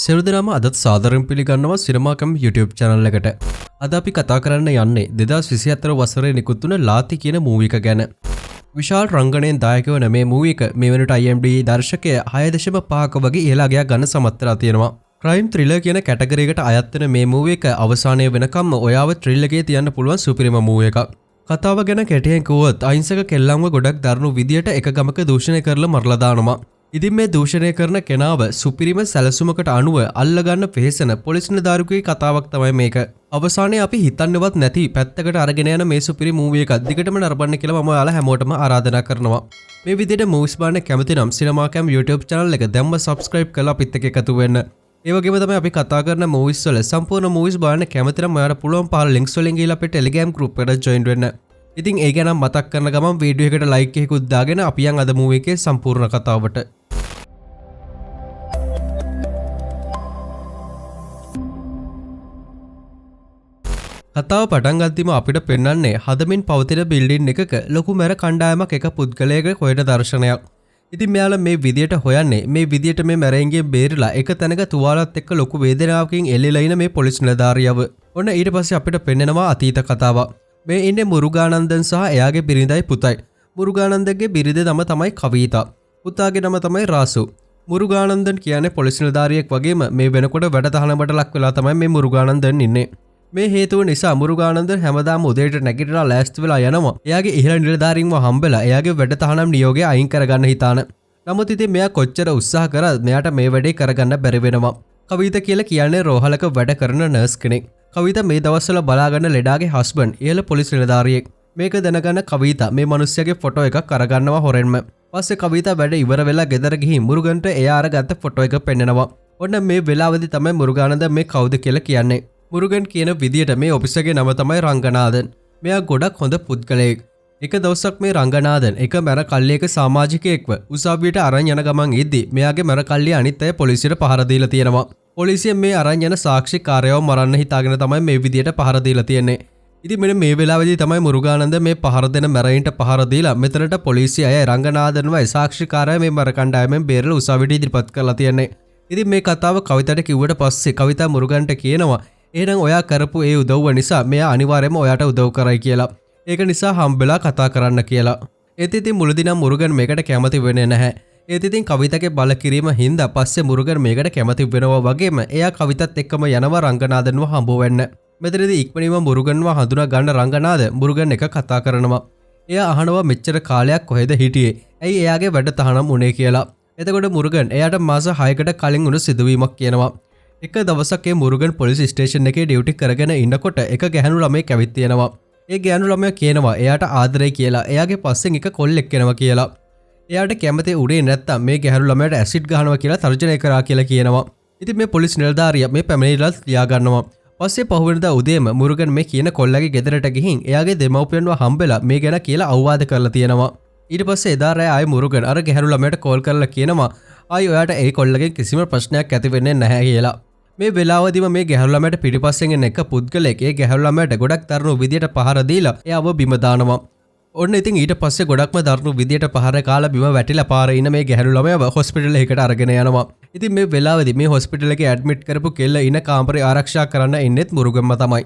සිරුදනම අදත් සාදරයෙන් පිළිගන්නවා සිනමාකම් YouTube channel එකට. අද අපි කතා කරන්න යන්නේ 2024 වසරේ නිකුත් වුණ ලාති කියන මූවි එක ගැන. විශාල රංගනයෙන් දායක වන මේ මූවි එක මේ වෙනට IMDb දර්ශකය 6.5ක වගේ ඉහළ අගයක් ගන්න සමත් වෙලා තියෙනවා. ක්‍රයිම් ත්‍රිලර් කියන කැටගරි එකට අයත් වෙන මේ මූවි එක අවසානයේ වෙනකම්ම ඔයාව ත්‍රිල් එකේ තියන්න පුළුවන් සුපිරිම මූවි එකක්. කතාව ගැන කැටියෙන් කිව්වොත් අහිංසක කෙල්ලන්ව ගොඩක් දරුණු විදියට එක ගමක දූෂණය කරලා මරලා දානවා. ඉතින් මේ දූෂණය කරන කෙනාව සුපිරිම සැලසුමකට අනුව අල්ලගන්න පෙහෙසන පොලිස් නිලධාරියෙකුගේ කතාවක් තමයි මේක. අවසානයේ අපි හිතන්නවත් නැති පැත්තකට අරගෙන යන මේ සුපිරි මූවි එක දිගටම නරඹන්න කියලා මම ඔයාලා හැමෝටම ආරාධනා කරනවා. මේ විදිහට මූවිස් බලන්න කැමති නම් සිනමාකම් YouTube channel එක දැම්ම subscribe කරලා අපිත් එක්ක එකතු වෙන්න. ඒ වගේම තමයි අපි කතා කරන මූවිස් වල සම්පූර්ණ මූවිස් බලන්න කැමති නම් ඔයාලා පුළුවන් පහළ links වලින් ගිහලා අපේ Telegram group එකට join වෙන්න. ඉතින් ඒ ගැන මතක් කරන ගමන් වීඩියෝ එකට like එකකුත් දාගෙන අපි යන් අද මූවි එකේ සම්පූර්ණ කතාවට. කතාව පටන් ගද්දිම අපිට පෙන්වන්නේ හදමින් පවතින බිල්ඩින් එකක ලොකු මැර කණ්ඩායමක් එක පුද්ගලයෙක් හොයන දර්ශනයක්. ඉතින් මෙයාලා මේ විදියට හොයන්නේ මේ විදියට මේ මැරෙන්ගෙන් බේරිලා එක තැනක තුවාලත් එක්ක ලොකු වේදනාවකින් එල්ලෙලා ඉන මේ පොලිස් නිලධාරියව. ඔන්න ඊට පස්සේ අපිට පෙන්නනවා අතීත කතාවක්. මේ ඉන්නේ මුරුගානන්දන් සහ එයාගේ බිරිඳයි පුතයි. මුරුගානන්දගේ බිරිඳ නම තමයි කවිතා. පුතාගේ නම තමයි රාසු. මුරුගානන්දන් කියන්නේ පොලිස් නිලධාරියෙක් වගේම මේ වෙනකොට වැඩ තහනමට ලක් වෙලා තමයි මේ මුරුගානන්දන් ඉන්නේ. මේ හේතුව නිසා මුරුගානන්දන් හැමදාම උදේට නැගිටලා ලෑස්ති වෙලා යනවා. එයාගේ ඉහළ නිලධාරීන්ව හම්බෙලා එයාගේ වැඩ තහනම් නියෝගය අයින් කරගන්න හිතාන. නමුත් ඉතින් මෙයා කොච්චර උත්සාහ කරත් මෙයාට මේ වැඩේ කරගන්න බැරි වෙනවා. කවිතා කියලා කියන්නේ රෝහලක වැඩ කරන නර්ස් කෙනෙක්. කවිතා මේ දවස්වල බලාගන්න ලෙඩාගේ හස්බන්ඩ් ඉහළ පොලිස් නිලධාරියෙක්. මේක දැනගන්න කවිතා මේ මිනිස්සයාගේ ෆොටෝ එකක් අරගන්නවා හොරෙන්ම. පස්සේ කවිතා වැඩ ඉවර වෙලා ගෙදර ගිහින් මුරුගන්ට එයා අරගත්ත ෆොටෝ එක පෙන්නනවා. ඔන්න මේ වෙලාවේදී තමයි මුරුගානන්ද මේ කවුද කියලා කියන්නේ. මුරුගන් කියන විදියට මේ ඔෆිස් එකේ නම තමයි රංගනාදන්. මෙයා ගොඩක් හොඳ පුද්ගලයෙක්. එක දවසක් මේ රංගනාදන් එක මැර කල්ලියක සමාජිකයෙක්ව උසාවියට අරන් යන ගමන් ඉද්දි මෙයාගේ මැර කල්ලිය අනිත් අය පොලිසියට පහර දීලා තියෙනවා. පොලිසියෙන් මේ අරන් යන සාක්ෂිකාරයව මරන්න හිතාගෙන තමයි මේ විදියට පහර දීලා තියෙන්නේ. ඉතින් මෙන්න මේ වෙලාවේදී තමයි මුරුගානන්ද මේ පහර දෙන මැරයින්ට පහර දීලා මෙතනට පොලිසිය අය රංගනාදන්ව සාක්ෂිකාරය මේ මැර කණ්ඩායමෙන් බේරලා උසාවියට ඉදිරිපත් කරලා තියෙන්නේ. ඉතින් මේ කතාව කවිතාට කිව්වට පස්සේ කවිතා මුරුගන්ට කියනවා එහෙනම් ඔයා කරපු ඒ උදව්ව නිසා මෙයා අනිවාර්යයෙන්ම ඔයාට උදව් කරයි කියලා. ඒක නිසා හම්බෙලා කතා කරන්න කියලා. ඒත් ඉතින් මුලදී නම් මුරුගන් මේකට කැමති වෙන්නේ නැහැ. ඒත් ඉතින් කවිතාගේ බල කිරීම හින්දා පස්සේ මුරුගන් මේකට කැමති වෙනවා වගේම එයා කවිතත් එක්කම යනවා රංගනාදන්ව හම්බ වෙන්න. මෙතනදී ඉක්මනින්ම මුරුගන්ව හඳුනා ගන්න රංගනාද මුරුගන් එක කතා කරනවා. එයා අහනවා මෙච්චර කාලයක් කොහෙද හිටියේ? ඇයි එයාගේ වැඩ තහනම් උනේ කියලා. එතකොට මුරුගන් එයාට මාස 6කට කලින් වුණු සිදුවීමක් කියනවා. එක දවසක් ඒ මුරුගන් පොලිස් ස්ටේෂන් එකේ ඩියුටි කරගෙන ඉන්නකොට එක ගැහණු ළමයෙක් ඇවිත් තියෙනවා. ඒ ගැහණු ළමයා කියනවා එයාට ආදරේ කියලා. එයාගේ පස්සෙන් එක කොල්ලෙක් එනවා කියලා. එයාට කැමති උඩේ නැත්තම් මේ ගැහණු ළමයාට ඇසිඩ් ගහනවා කියලා තර්ජනය කරා කියලා කියනවා. ඉතින් මේ පොලිස් නිලධාරියා මේ පැමිණිල්ලත් ලියා ගන්නවා. පස්සේ පහුවෙනිදා උදේම මුරුගන් මේ කියන කොල්ලගේ ගෙදරට ගිහින් එයාගේ දෙමව්පියන්ව හම්බෙලා මේ ගැන කියලා අවවාද කරලා තියෙනවා. ඊට පස්සේ එදා රෑ ආයේ මුරුගන් අර ගැහණු ළමයාට කෝල් කරලා කියනවා ආයි ඔයාට ඒ කොල්ලගෙන් කිසිම ප්‍රශ්නයක් ඇති වෙන්නේ නැහැ කියලා. මේ වෙලාවදීම මේ ගැහණු ළමයාට පිටිපස්සෙන් එන එක පුද්ගලයෙක් ඒ ගැහණු ළමයාට ගොඩක් දරුණු විදියට පහර දීලා එයාව බිම දානවා. ඔන්න ඉතින් ඊට පස්සේ ගොඩක්ම දරුණු විදියට පහර කාලා බිම වැටිලා පාරේ ඉන මේ ගැහණු ළමයාව හොස්පිටල් එකකට අරගෙන යනවා. ඉතින් මේ වෙලාවේදී මේ හොස්පිටල් එකේ ඇඩ්මිට් කරපු කෙල්ල ඉන කාමරේ ආරක්ෂා කරන්න ඉන්නෙත් මුරුගන්ම තමයි.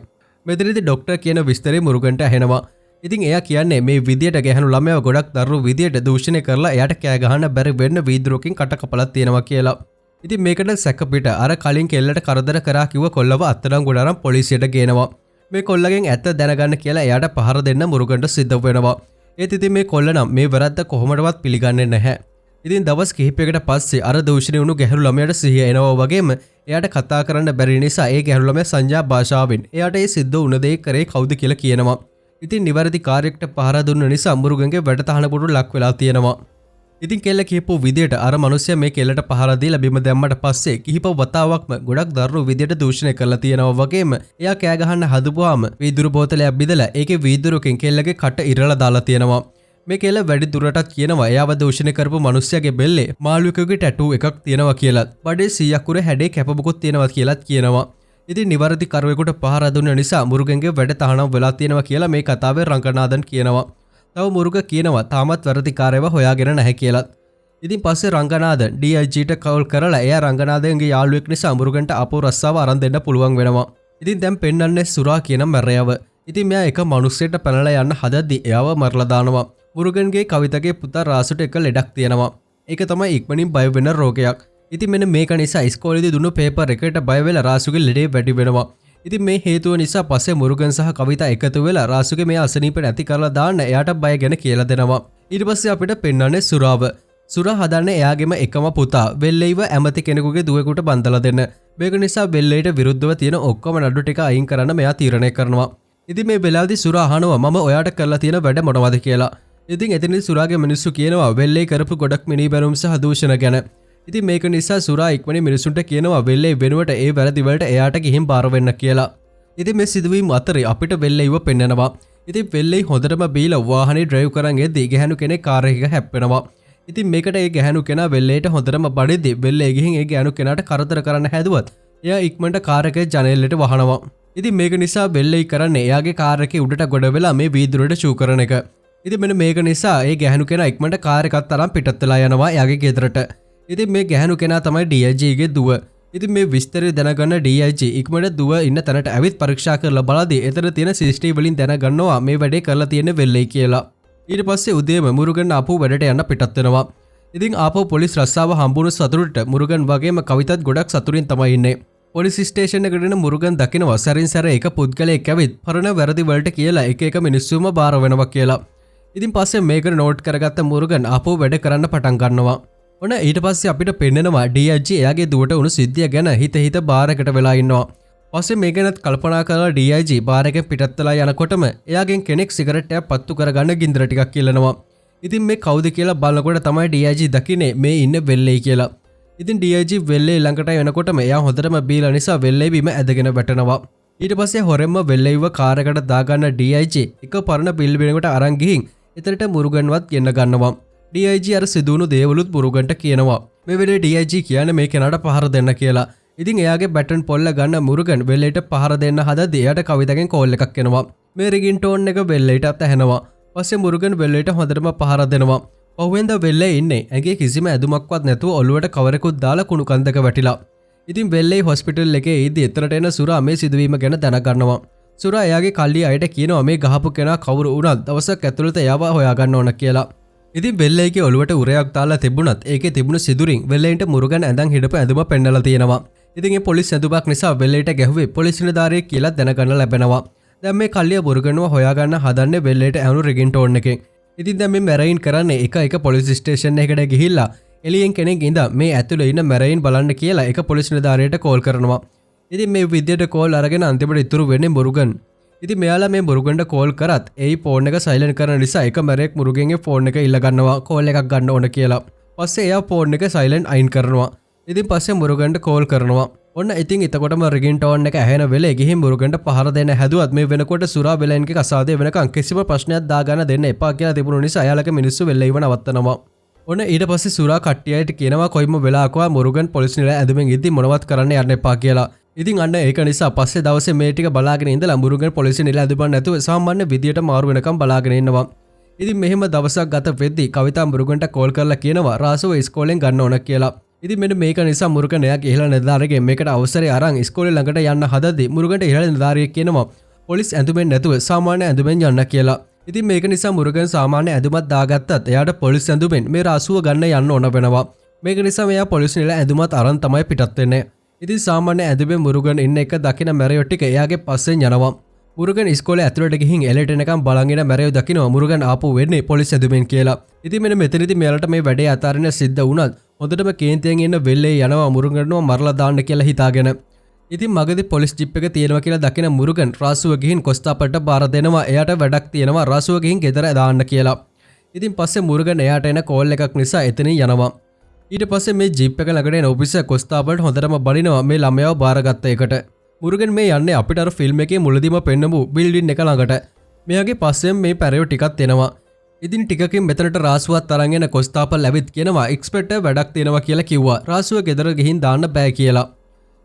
මෙතනදී ડોක්ටර් කියන විස්තරේ මුරුගන්ට ඇහෙනවා. ඉතින් එයා කියන්නේ මේ විදියට ගැහණු ළමයාව ගොඩක් දරුණු විදියට දූෂණය කරලා එයාට කෑ ගහන්න බැරි වෙන්න වීදුරුවකින් කට කපලා තියෙනවා කියලා. ඉතින් මේකට සැකපිට අර කලින් කෙල්ලට කරදර කරා කිව්ව කොල්ලව අත්අඩංගුවට අරන් පොලිසියට ගේනවා. මේ කොල්ලගෙන් ඇත්ත දැනගන්න කියලා එයාට පහර දෙන්න මුරුගන්ට සිද්ධ වෙනවා. ඒත් ඉතින් මේ කොල්ල නම් මේ වැරද්ද කොහොමඩවත් පිළිගන්නේ නැහැ. ඉතින් දවස් කිහිපයකට පස්සේ අර දූෂණය වුණු ගැහණු ළමයාට සිහිය එනවා වගේම එයාට කතා කරන්න බැරි නිසා ඒ ගැහණු ළමයා සංජා භාෂාවෙන් එයාට ඒ සිද්ධ වුණ දේ කරේ කවුද කියලා කියනවා. ඉතින් නිවැරදි කාර්යයකට පහර දුන්න නිසා මුරුගන්ගේ වැඩ තහනකට ලක් වෙලා තියෙනවා. ඉතින් කෙල්ල කියපු විදියට අර මිනිස්සයා මේ කෙල්ලට පහර දීලා බිම දැම්මට පස්සේ කිහිප වතාවක්ම ගොඩක් දරුණු විදියට දූෂණය කරලා තියෙනවා වගේම එයා කෑ ගහන්න හදපුවාම වීදුරු බෝතලයක් බිදලා ඒකේ වීදුරුවකින් කෙල්ලගේ කට ඉරලා දාලා තියෙනවා. මේ කෙල්ල වැඩි දුරටත් කියනවා එයාව දූෂණය කරපු මිනිස්සයාගේ බෙල්ලේ මාළුවෙකුගේ ටැටූ එකක් තියෙනවා කියලා. බඩේ 100ක් උර හැඩේ කැපමුකුත් තියෙනවා කියලාත් කියනවා. ඉතින් නිවැරදි කරුවෙකුට පහර දුන්න නිසා මුරුගන්ගේ වැඩ තහනම් වෙලා තියෙනවා කියලා මේ කතාවේ රංගනාදන් කියනවා. තව මුරුග කියනවා තාමත් වැරදිකාරයව හොයාගෙන නැහැ කියලා. ඉතින් පස්සේ රංගනාද DIGට කවුල් කරලා එයා රංගනාදගේ යාළුවෙක් නිසා මුරුගන්ට ආපහු රස්සාව අරන් දෙන්න පුළුවන් වෙනවා. ඉතින් දැන් පෙන්වන්නේ සුරා කියන මැරයව. ඉතින් මෙයා එක මිනිස්සෙක්ට පැනලා යන්න හදද්දි එයාව මරලා දානවා. මුරුගන්ගේ කවිතගේ පුතා රාසුට එක ලෙඩක් තියෙනවා. ඒක තමයි ඉක්මනින් බය වෙන රෝගයක්. ඉතින් මෙන්න මේක නිසා ඉස්කෝලේදී දුන්නු පේපර් එකට බය වෙලා රාසුගේ ලෙඩේ වැඩි වෙනවා. ඉතින් මේ හේතුව නිසා පස්සේ මුරුගන් සහ කවිතා එකතු වෙලා රාසුගේ මේ අසනීප නැති කරලා දාන්න එයාට බය ගැන කියලා දෙනවා. ඊට පස්සේ අපිට පෙන්වන්නේ සුරාව. සුරා හදන්නේ එයාගේම එකම පුතා වෙල්ලෙයිව ඇමති කෙනෙකුගේ දුවෙකුට බන්දලා දෙන්න. මේක නිසා වෙල්ලෙයිට විරුද්ධව තියෙන ඔක්කොම නඩු ටික අයින් කරන්න මෙයා තීරණය කරනවා. ඉතින් මේ වෙලාවේදී සුරා අහනවා මම ඔයාට කරලා තියෙන වැඩ මොනවද කියලා. ඉතින් එතනදී සුරාගේ මිනිස්සු කියනවා වෙල්ලෙයි කරපු ගොඩක් මිනිබැනුම් සහ දූෂණ ගැන. ඉතින් මේක නිසා සුරා ඉක්මනින් මිනිසුන්ට කියනවා වෙල්ලෙයි වෙනුවට ඒ වැරදි වලට එයාට ගිහින් බාර වෙන්න කියලා. ඉතින් මේ සිදුවීම් අතරේ අපිට වෙල්ලෙයිව පෙන්නනවා. ඉතින් වෙල්ලෙයි හොඳටම බීලා වාහනේ ඩ්‍රයිව් කරන් එද්දී ගැහණු කෙනෙක් කාර් එකක හැප්පෙනවා. ඉතින් මේකට ඒ ගැහණු කෙනා වෙල්ලෙයිට හොඳටම බඩෙද්දී වෙල්ලෙයි ගිහින් ඒ ගැහණු කෙනාට කරදර කරන්න හැදුවත් එයා ඉක්මනට කාර් එකේ ජනේලෙට වහනවා. ඉතින් මේක නිසා වෙල්ලෙයි කරන්නේ එයාගේ කාර් එකේ උඩට ගොඩ වෙලා මේ වීදුරට චූ කරන එක. ඉතින් මෙන්න මේක නිසා ඒ ගැහණු කෙනා ඉක්මනට කාර් එකත් අරන් පිටත් වෙලා යනවා එයාගේ ගෙදරට. ඉතින් මේ ගැහණු කෙනා තමයි DIGගේ දුව. ඉතින් මේ විස්තරය දැනගන්න DIG ඉක්මනට දුව ඉන්න තැනට ඇවිත් පරීක්ෂා කරලා බලද්දී එතන තියෙන CCTV වලින් දැනගන්නවා මේ වැඩේ කරලා තියෙන්නේ වෙල්ලෙයි කියලා. ඊට පස්සේ උදේම මුරුගන් ආපහු වැඩට යන්න පිටත් වෙනවා. ඉතින් ආපහු පොලිස් රස්සාව හම්බුණු සතුටට මුරුගන් වගේම කවිතත් ගොඩක් සතුටින් තමයි ඉන්නේ. පොලිස් ස්ටේෂන් එකට එන මුරුගන් දකිනවා සැරින් සැර එක පුද්ගලයෙක් ඇවිත් පරණ වැරදි වලට කියලා එක එක මිනිස්සුම බාර වෙනවා කියලා. ඉතින් පස්සේ මේක නෝට් කරගත්ත මුරුගන් ආපහු වැඩ කරන්න පටන් ගන්නවා. ඔන්න ඊට පස්සේ අපිට පෙන්නනවා DIG එයාගේ දුවට වුණු සිද්ධිය ගැන හිත බාරකට වෙලා ඉන්නවා. පස්සේ මේ ගැනත් කල්පනා කරලා DIG බාර් එකෙන් පිටත් වෙලා යනකොටම එයාගෙන් කෙනෙක් සිගරට් එකක් පත්තු කරගන්න ගින්දර ටිකක් ඉල්ලනවා. ඉතින් මේ කවුද කියලා බලනකොට තමයි DIG දකින්නේ මේ ඉන්නේ වෙල්ලෙයි කියලා. ඉතින් DIG වෙල්ලෙයි ළඟට එනකොටම එයා හොඳටම බීලා නිසා වෙල්ලෙයි බිම ඇදගෙන වැටෙනවා. ඊට පස්සේ හොරෙන්ම වෙල්ලෙයිව කාර් එකට දාගන්න DIG එක පරණ බිල්ඩින්ගකට අරන් ගිහින් එතනට මුරුගන්වත් ගෙන්න ගන්නවා. DIG අර සිදුණු දේවලුත් මුරුගන්ට කියනවා. මේ වෙලේ DIG කියන්නේ මේ කෙනාට පහර දෙන්න කියලා. ඉතින් එයාගේ බැටන් පොල්ල ගන්න මුරුගන් වෙල්ලෙයිට පහර දෙන්න හදද්දී එයාට කවිතගෙන් කෝල් එකක් එනවා. මේ රිගින් ටෝන් එක වෙල්ලෙයිටත් ඇහෙනවා. පස්සේ මුරුගන් වෙල්ලෙයිට හොඳටම පහර දෙනවා. පහුවෙන්ද වෙල්ලෙයි ඉන්නේ ඇගේ කිසිම ඇදුමක්වත් නැතුව ඔළුවට කවරෙකුත් දාලා කුණු කන්දක වැටිලා. ඉතින් වෙල්ලෙයි හොස්පිටල් එකේ ඉදී එතනට එන සුරා මේ සිදුවීම ගැන දැනගන්නවා. සුරා එයාගේ කල්ලි අයට කියනවා මේ ගහපු කෙනා කවුරු වුණත් දවසක් ඇතුළත එයාව හොයාගන්න ඕන කියලා. ඉතින් වෙල්ලෙයිගේ ඔළුවට උරයක් දාලා තිබුණත් ඒකේ තිබුණු සිදුරින් වෙල්ලෙයින්ට මුරුගන් ඇඳන් හිටපු ඇඳුම පෙන්නලා තියෙනවා. ඉතින් ඒ පොලිස් ඇඳුමක් නිසා වෙල්ලෙයිට ගැහුවේ පොලිස් නිලධාරියෙක් කියලා දැනගන්න ලැබෙනවා. දැන් මේ කල්ලිය මුරුගන්ව හොයාගන්න හදන්නේ වෙල්ලෙයිට ඇහුණු රිගින් ටෝන් එකෙන්. ඉතින් දැන් මේ මැරයින් කරන්නේ එක පොලිස් ස්ටේෂන් එකකට ගිහිල්ලා එළියෙන් කෙනෙක් ඉඳන් මේ ඇතුළේ ඉන්න මැරයින් බලන්න කියලා එක පොලිස් නිලධාරියට කෝල් කරනවා. ඉතින් මේ විදියට කෝල් අරගෙන අන්තිමට ඉතුරු වෙන්නේ මුරුගන්. ඉතින් මෙයාලා මේ මුරුගන්ට කෝල් කරත් ඒ ෆෝන් එක සයිලන්ට් කරන නිසා එක මැරෙක් මුරුගෙන්ගේ ෆෝන් එක ඉල්ල ගන්නවා කෝල් එකක් ගන්න ඕන කියලා. පස්සේ එයා ෆෝන් එක සයිලන්ට් අයින් කරනවා. ඉතින් පස්සේ මුරුගන්ට කෝල් කරනවා. ඔන්න ඉතින් එතකොටම රිගින් ටෝන් එක ඇහෙන වෙලේ ගිහින් මුරුගන්ට පහර දෙන්න හැදුවත් මේ වෙනකොට සුරා වෙලෙන්ගේ කසාදේ වෙනකන් කිසිම ප්‍රශ්නයක් දාගන්න දෙන්න එපා කියලා තිබුණු නිසා එයාලගේ මිනිස්සු වෙල්ලෙයිව නවත්තනවා. ඔන්න ඊට පස්සේ සුරා කට්ටියට කියනවා කොයිම වෙලාවකවත් මුරුගන් පොලිස් නිලය ඇඳුමින් ඉද්දි මොනවත් කරන්න යන්න එපා කියලා. ඉතින් අන්න ඒක නිසා පස්සේ දවසේ මේ ටික බලාගෙන ඉඳලා මුරුගන් පොලිස් නිලය ඇඳුමක් නැතුව සාමාන්‍ය විදියට මාරු වෙනකම් බලාගෙන ඉන්නවා. ඉතින් මෙහෙම දවසක් ගත වෙද්දි කවිතා මුරුගන්ට කෝල් කරලා කියනවා රාසුව ඉස්කෝලෙන් ගන්න ඕන කියලා. ඉතින් මෙන්න මේක නිසා මුරුගන් එයාගේ ඉහළ නිලධාරියෙක් මේකට අවසරය අරන් ඉස්කෝලේ ළඟට යන්න හදද්දි මුරුගන්ට ඉහළ නිලධාරියෙක් කියනවා පොලිස් ඇඳුමෙන් නැතුව සාමාන්‍ය ඇඳුමෙන් යන්න කියලා. ඉතින් මේක නිසා මුරුගන් සාමාන්‍ය ඇඳුමක් දාගත්තත් එයාට පොලිස් ඇඳුමෙන් මේ රාසුව ගන්න යන්න ඕන වෙනවා. මේක නිසා මෙයා පොලිස් නිල ඇඳුමත් අරන් තමයි පිටත් වෙන්නේ. ඉතින් සාමාන්‍ය ඇඳුමෙන් මුරුගන් ඉන්න එක දකින මැරයෝ ටික එයාගේ පස්සෙන් යනවා. මුරුගන් ඉස්කෝලේ ඇතුළට ගිහින් එලෙට එනකම් බලන් ඉන මැරයෝ දකිනවා මුරුගන් ආපහු වෙන්නේ පොලිස් ඇඳුමෙන් කියලා. ඉතින් මෙන්න මෙතනදී මෙයාලට මේ වැඩේ අතාරින්න සිද්ධ වුණත් හොඳටම කේන්තියෙන් ඉන්න වෙල්ලේ යනවා මුරුගන්ව මරලා දාන්න කියලා හිතාගෙන. ඉතින් මගදී පොලිස් ජිප් එක තියෙනවා කියලා දකින මුරුගන් රාසුව ගිහින් කොස්තාපට බාර දෙනවා එයාට වැඩක් තියෙනවා රාසුව ගිහින් ගෙදර දාන්න කියලා. ඉතින් පස්සේ මුරුගන් එයාට එන කෝල් එකක් නිසා එතනින් යනවා. ඊට පස්සේ මේ ජිප් එක ළඟට එන ඔෆිසර් කොස්තාපල්ට හොඳටම බලිනවා මේ ළමයාව බාරගත්ත එකට. මුරුගන් මේ යන්නේ අපිට අර ෆිල්ම් එකේ මුලදීම පෙන්නපු බිල්ඩින් එක ළඟට. මෙයාගේ පස්සෙන් මේ පැරයෝ ටිකක් එනවා. ඉතින් ටිකකින් මෙතනට රාසුවත් අරන් එන කොස්තාපල් ඇවිත් කියනවා එක්ස්පෙක්ටර් වැඩක් තියෙනවා කියලා කිව්වා. රාසුව ගෙදර ගිහින් දාන්න බෑ කියලා.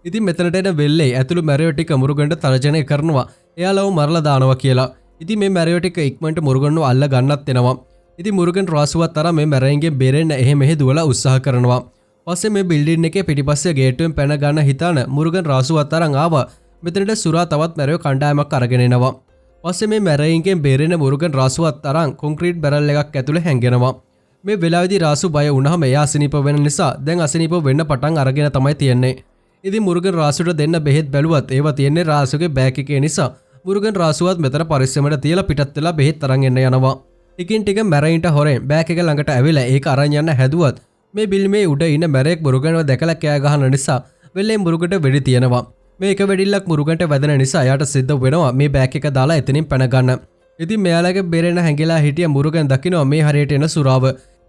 ඉතින් මෙතනට එන වෙල්ලේ ඇතුළු මැරයෝ ටික මුරුගන්ට තර්ජනය කරනවා එයාලව මරලා දානවා කියලා. ඉතින් මේ මැරයෝ ටික ඉක්මනට මුරුගන්ව අල්ල ගන්නත් එනවා. ඉතින් මුරුගන් රාසුවත් අරන් මේ මැරයින්ගෙන් බේරෙන්න එහෙ මෙහෙ දුවලා උත්සාහ කරනවා. පස්සේ මේ බිල්ඩින් එකේ පිටිපස්සේ ගේට්ටුවෙන් පැන ගන්න හිතාන මුරුගන් රාසුවත් අරන් ආවා. මෙතනට සුරා තවත් මැරයෝ කණ්ඩායමක් අරගෙන එනවා. පස්සේ මේ මැරයින්ගෙන් බේරෙන මුරුගන් රාසුවත් අරන් කොන්ක්‍රීට් බැරල් එකක් ඇතුලේ හැංගෙනවා. මේ වෙලාවේදී රාසු බය වුණාම එයා අසනීප වෙන නිසා දැන් අසනීප වෙන්න පටන් අරගෙන තමයි තියෙන්නේ. ඉතින් මුරුගන් රාසුට දෙන්න බෙහෙත් බැලුවත් ඒවා තියෙන්නේ රාසුගේ බෑග් එකේ නිසා මුරුගන් රාසුවත් මෙතන පරිස්සමට තියලා පිටත් වෙලා බෙහෙත් අරන් එන්න යනවා. ටිකින් ටික මැරයින්ට හොරෙන් බෑග් එක ළඟට ඇවිල්ලා ඒක අරන් යන්න හැදුවත් මේ බිල්මේ උඩ ඉන්න මැරෙක් මුරුගන්ව දැකලා කෑ ගහන නිසා වෙලේ මුරුගන්ට වෙඩි තියනවා. මේ එක වෙඩිල්ලක් මුරුගන්ට වැදෙන නිසා එයාට සිද්ධ වෙනවා මේ බෑග් එක දාලා එතනින් පැන ගන්න. ඉතින් මෙයාලගේ බෙරෙන හැංගිලා හිටිය මුරුගන් දකිනවා මේ හරියට එන සුරාව.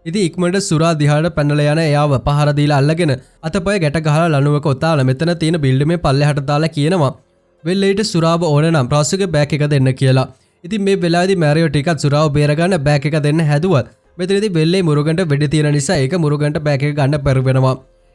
ඉතින් ඉක්මනට සුරා දිහාට පැනලා යන එයාව පහර දීලා අල්ලගෙන අතපය ගැට ගහලා ලණුවක ඔතාලා මෙතන තියෙන බිල්ඩිමේ පල්ලෙහාට දාලා කියනවා වෙල්ලේට සුරාව ඕන නම් රාසුගේ බෑග් එක දෙන්න කියලා. ඉතින් මේ වෙලාවේදී මැරියෝ ටිකක් සුරාව බේරගන්න බෑග් එක දෙන්න හැදුවත් මෙතනදී වෙල්ලේ මුරුගන්ට වෙඩි තියෙන නිසා ඒක මුරුගන්ට බෑග් එක ගන්න බැරි වෙනවා.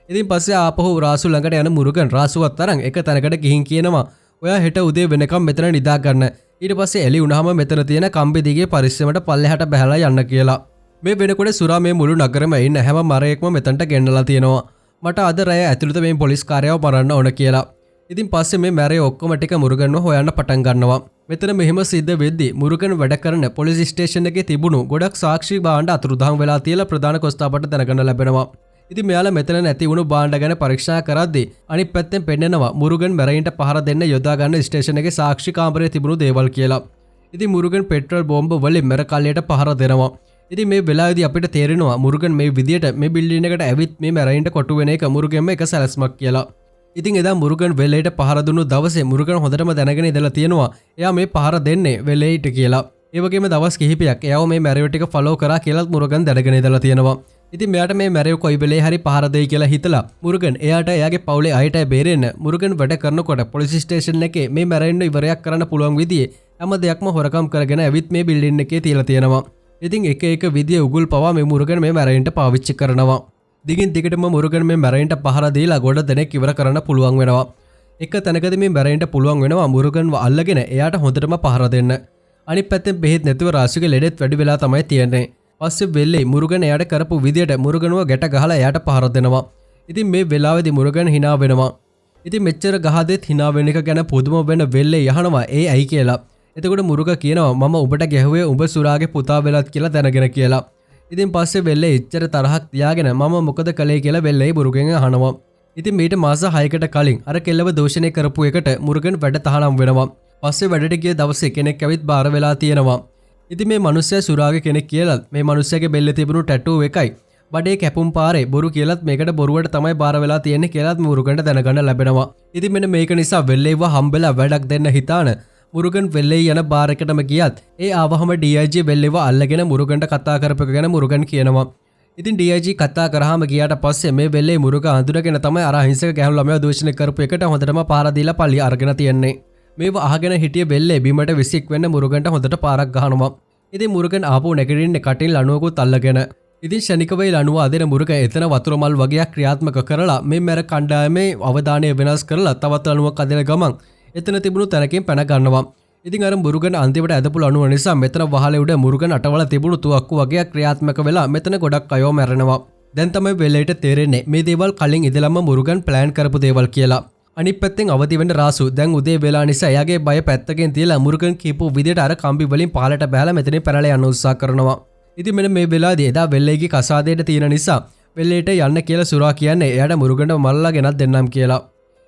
ඉතින් පස්සේ ආපහු රාසු ළඟට යන මුරුගන් රාසුවත් අරන් එක තැනකට ගිහින් කියනවා ඔයා හෙට උදේ වෙනකම් මෙතන නිදා ගන්න. ඊට පස්සේ එළි වුණාම මෙතන තියෙන කම්බි දිගේ පරිස්සමට පල්ලෙහාට බහලා යන්න කියලා. මේ වෙනකොට සුරා මේ මුළු නගරෙම ඉන්න හැම මරයෙක්ම මෙතනට ගෙන්නලා තියෙනවා. මට අද රැය ඇතුළත මේ පොලිස් කාර්යාව මරන්න ඕන කියලා. ඉතින් පස්සේ මේ මැරයෝ ඔක්කොම ටික මුරුගන්ව හොයන්න පටන් ගන්නවා. මෙතන මෙහෙම සිද්ධ වෙද්දී මුරුගන් වැඩ කරන පොලිස් ස්ටේෂන් එකේ තිබුණු ගොඩක් සාක්ෂි භාණ්ඩ අතුරුදහන් වෙලා තියලා ප්‍රධාන කොස්තාපට දැනගන්න ලැබෙනවා. ඉතින් මෙයාලා මෙතන නැති වුණු භාණ්ඩ ගැන පරීක්ෂා කරද්දී අනිත් පැත්තෙන් පෙන්නනවා මුරුගන් මැරයින්ට පහර දෙන්න යොදා ගන්න ස්ටේෂන් එකේ සාක්ෂි කාමරයේ තිබුණු දේවල් කියලා. ඉතින් මුරුගන් පෙට්‍රල් බෝම්බ වලින් මැර කල්ලියට පහර දෙනවා. ඉතින් මේ වෙලාවේදී අපිට තේරෙනවා මුරුගන් මේ විදියට මේ බිල්ඩින් එකට ඇවිත් මේ මැරයින්ට කොටු වෙන එක මුරුගන්ම එක සැලැස්මක් කියලා. ඉතින් එදා මුරුගන් වෙලේට පහර දුන්නු දවසේ මුරුගන් හොඳටම දැනගෙන ඉඳලා තියෙනවා එයා මේ පහර දෙන්නේ වෙලේට කියලා. ඒ වගේම දවස් කිහිපයක් එයාව මේ මැරයෝ ටික ෆලෝ කරා කියලාත් මුරුගන් දැනගෙන ඉඳලා තියෙනවා. ඉතින් මෙයාට මේ මැරයෝ කොයි වෙලේ හරි පහර දෙයි කියලා හිතලා මුරුගන් එයාට එයාගේ පවුලේ අයට බේරෙන්න මුරුගන් වැඩ කරනකොට පොලිස් ස්ටේෂන් එකේ මේ මැරයින්ව ඉවරයක් කරන්න පුළුවන් විදිහේ හැම දෙයක්ම හොරකම් කරගෙන ඇවිත් මේ බිල්ඩින් එකේ තියලා තියෙනවා. ඉතින් එක විදිය උගුල් පවා මේ මුරුගන් මේ මැරයින්ට පාවිච්චි කරනවා. දිගින් දිගටම මුරුගන් මේ මැරයින්ට පහර දීලා ගොඩ දෙනෙක් ඉවර කරන්න පුළුවන් වෙනවා. එක තැනකදී මේ මැරයින්ට පුළුවන් වෙනවා මුරුගන්ව අල්ලගෙන එයාට හොඳටම පහර දෙන්න. අනිත් පැත්තෙන් බෙහෙත් නැතුව රාසුගේ ලෙඩෙත් වැඩි වෙලා තමයි තියෙන්නේ. පස්සේ වෙල්ලේ මුරුගන් එයාට කරපු විදියට මුරුගන්ව ගැට ගහලා එයාට පහර දෙනවා. ඉතින් මේ වෙලාවේදී මුරුගන් hina වෙනවා. ඉතින් මෙච්චර ගහදෙත් hina වෙන එක ගැන පුදුම වෙන වෙල්ලේ යහනවා ඒ ඇයි කියලා. එතකොට මුරුගා කියනවා මම ඔබට ගැහුවේ උඹ සුරාගේ පුතා වෙලත් කියලා දැනගෙන කියලා. ඉතින් පස්සේ වෙල්ලේ ඉච්චර තරහක් තියාගෙන මම මොකද කළේ කියලා වෙල්ලේ මුරුගෙන් අහනවා. ඉතින් මීට මාස 6කට කලින් අර කෙල්ලව දෝෂණය කරපු එකට මුරුගන් වැඩ තහනම් වෙනවා. පස්සේ වැඩට ගිය දවසේ කෙනෙක් ඇවිත් බාර වෙලා තියෙනවා. ඉතින් මේ මිනිස්සයා සුරාගේ කෙනෙක් කියලාත් මේ මිනිස්සයාගේ බෙල්ලේ තිබුණු ටැටූ එකයි බඩේ කැපුම් පාරේ බොරු කියලාත් මේකට බොරුවට තමයි බාර වෙලා තියෙන්නේ කියලාත් මුරුගන්ට දැනගන්න ලැබෙනවා. ඉතින් මෙන්න මේක නිසා වෙල්ලේව හම්බෙලා වැඩක් දෙන්න හිතාන මුරුගන් වෙල්ලේ යන බාර් එකටම ගියත් ඒ ආවහම DIG වෙල්ලේව අල්ලගෙන මුරුගන්ට කතා කරපක ගැන මුරුගන් කියනවා. ඉතින් DIG කතා කරාම ගියාට පස්සේ මේ වෙල්ලේ මුරුගා අඳුරගෙන තමයි අර අහිංසක ගැහණු ළමයා දූෂණය කරපු එකට හොඳටම පාර දීලා පල්ලි අරගෙන තියන්නේ. මේව අහගෙන හිටිය වෙල්ලේ බිමට විසික් වෙන්න මුරුගන්ට හොඳට පාරක් ගහනවා. ඉතින් මුරුගන් ආපහු නැගිටින්න කටින් ලණුවකුත් අල්ලගෙන ඉතින් ශනිකව ලණුව අදින මුරුගා එතන වතුර මල් වගේක් ක්‍රියාත්මක කරලා මේ මැර කණ්ඩායමේ අවධානය වෙනස් කරලා තවත් ලණුවක් අදින ගමන් එතන තිබුණු තැනකින් පැන ගන්නවා. ඉතින් අර මුරුගන් අන්තිමට ඇදපු ලණුව නිසා මෙතන වහලේ උඩ මුරුගන් අටවල තිබුණු තුවක්කු වගේක් ක්‍රියාත්මක වෙලා මෙතන ගොඩක් අයව මැරෙනවා. දැන් තමයි වෙලෙට තේරෙන්නේ මේ දේවල් කලින් ඉඳලම මුරුගන් ප්ලෑන් කරපු දේවල් කියලා. අනිත් පැත්තෙන් අවදි වෙන්න රාසු දැන් උදේ වෙලා නිසා එයාගේ බය පැත්තකින් තියලා මුරුගන් කියපු විදියට අර කම්බි වලින් පහලට බහලා මෙතනින් පැනලා යන්න උත්සාහ කරනවා. ඉතින් මෙන්න මේ වෙලාවේදී එදා වෙල්ලේගේ කසාදයට තියෙන නිසා වෙල්ලේට යන්න කියලා සුරා කියන්නේ එයාට මුරුගන්ට මල්ලා ගෙනත් දෙන්නම් කියලා.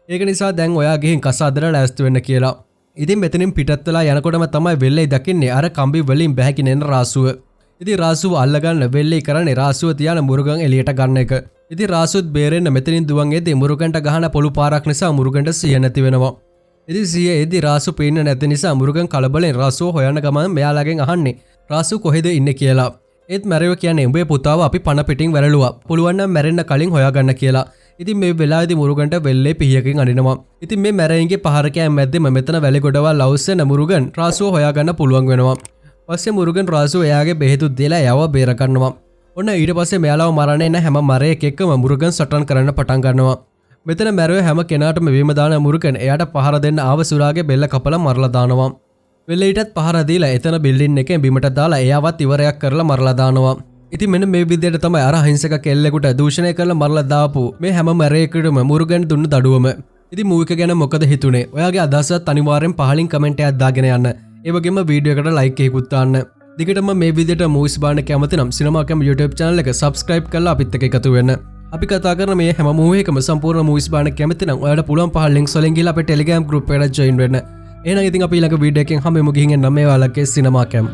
ඒක නිසා දැන් ඔයා ගිහින් කසාදට ලෑස්ති වෙන්න කියලා. ඉතින් මෙතනින් පිටත් වෙලා යනකොටම තමයි වෙල්ලේ දකින්නේ අර කම්බි වලින් බැහැකින එන රාසුව. ඉතින් රාසුව අල්ලගන්න වෙල්ලේ කරන්නේ රාසුව තියාන මුරුගන් එළියට ගන්න එක. ඉතින් රාසුත් බේරෙන්න මෙතනින් දුවන් එද්දී මුරුගන්ට ගහන පොළු පාරක් නිසා මුරුගන්ට සිහිය නැති වෙනවා. ඉතින් සිහිය එද්දී රාසු පේන්න නැති නිසා මුරුගන් කලබලෙන් රාසුව හොයන්න ගමන් මෙයාලගෙන් අහන්නේ රාසු කොහෙද ඉන්නේ කියලා. ඒත් මැරයෝ කියන්නේ උඹේ පුතාව අපි පණ පිටින් වැරළුවා. පුළුවන් නම් මැරෙන්න කලින් හොයාගන්න කියලා. ඉතින් මේ වෙලාවේදී මුරුගන්ට වෙල්ලේ පිහියකින් අනිනවා. ඉතින් මේ මැරයින්ගේ පහරකයන් මැද්දෙම මෙතන වැලි ගොඩවල් අවුස්සන මුරුගන් රාසුව හොයාගන්න පුළුවන් වෙනවා. පස්සේ මුරුගන් රාසුව එයාගේ බෙහෙතුත් දීලා එයාව බේර ගන්නවා. ඔන්න ඊට පස්සේ මෙයාලව මරන්න එන හැම මරයෙක් එක්කම මුරුගන් සටන් කරන්න පටන් ගන්නවා. මෙතන මැරුවේ හැම කෙනාටම වීම දාන මුරුගන් එයාට පහර දෙන්න ආව සුරාගේ බෙල්ල කපලා මරලා දානවා. වෙලෙටත් පහර දීලා එතන බිල්ඩින් එකෙන් බිමට දාලා එයාවත් ඉවරයක් කරලා මරලා දානවා. ඉතින් මෙන්න මේ විදිහට තමයි අර අහිංසක කෙල්ලෙකුට දූෂණය කරලා මරලා දාපු මේ හැම මැරේකටම මුරුගන් දුන්නු දඩුවම. ඉතින් මූවි එක ගැන මොකද හිතුනේ? ඔයාගේ අදහසත් අනිවාර්යෙන් පහලින් කමෙන්ට් එකක් දාගෙන යන්න. ඒ වගේම වීඩියෝ එකට ලයික් එකකුත් දාන්න. දිගටම මේ විදිහට මූවිස් බලන්න කැමති නම් සිනමා කැම YouTube channel එක subscribe කරලා අපිත් එක්ක එකතු වෙන්න. අපි කතා කරන මේ හැම මූවි එකම සම්පූර්ණ මූවිස් බලන්න කැමති නම් ඔයාලට පුළුවන් පහල links වලින් ගිහලා අපේ Telegram group එකට join වෙන්න. එහෙනම් ඉතින් අපි ඊළඟ වීඩියෝ එකෙන් හම්බෙමු ගිහින් එන්න මේ ඔයාලගේ සිනමා කැම.